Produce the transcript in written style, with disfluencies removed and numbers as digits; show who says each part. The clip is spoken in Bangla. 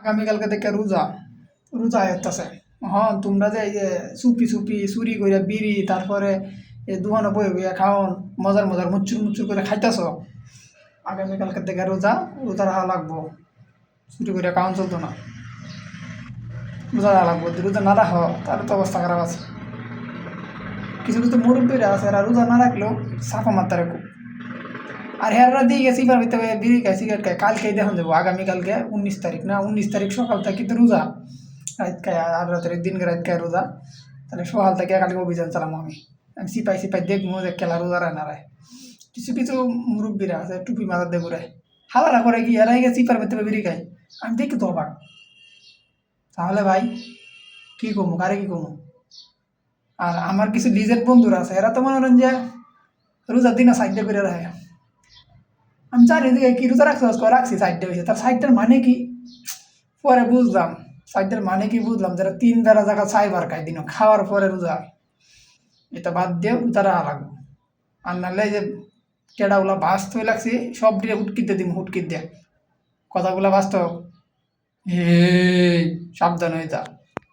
Speaker 1: আগামীকালকে থেকে রোজা রোজা আসতেছে। হ্যাঁ, তোমরা যে এই যে চুপি চুপি চুরি করে বিড়ি, তারপরে এই দোকানে বয়ে বইয়া খাওন, মজার মজার মুচুর মুচুর করে খাইতেছ। আগামীকালকে থেকে রোজা, রোজা রাখা লাগবো। চুরি করে খাওয়ান চলতো না, রোজা রাখা লাগবো। যদি রোজা না রাখো তাহলে তো অবস্থা খারাপ আছে। কিছু কিছু মুরব্বীরা আছে, এরা রোজা না রাখলেও সাফা মাত্রারে খুব। আর হেরা দিয়ে গেছি এবার ভিতরে বিড়ি খায়, সিগারেট খায়। কালকেই দেখুন যাবো, আগামীকালকে 19 তারিখ না, 19 তারিখ সকাল থেকে তো রোজা। রাত খায় আর রাতের দিনকে রাত খায় রোজা। তাহলে সকাল থেকে কালকে অভিযান চালাম আমি। আমি সিপাই সিপাই দেখবো যে খেলা রোজা রায় না রায়। কিছু কিছু মুরব্বীরা আছে টুপি মাথার দিয়ে ঘুরে, হালারা করে কি এরাই গেছে সিপার ভিতরে বিড়ি খায়। আমি দেখি তো অবাক। তাহলে ভাই কি কমু, কারে কি কমু? আর আমার কিছু লিজের বন্ধুরা আছে, এরা তো মনে করেন যে রোজার দিনও সাইডে করে রাখে। আমি জানি যে কি রোজা রাখছি, আজকে রাখছি সাইডে হয়েছে, তার সাইডটার মানে কি পরে বুঝলাম। সাইডটার মানে কি বুঝলাম, যারা 3 বেলা জায়গা 4 বার খাই দিন খাওয়ার পরে রোজা, এটা বাদ দিয়ে রোজা রাখা লাগবে। আর নাহলে এই যে টেডাগুলা বাঁচতে লাগছি, সব দিয়ে হুটকিতে দিম, হুটকিত দিয়ে কথাগুলা বাস্তব। হে, সাবধান হয়ে যা।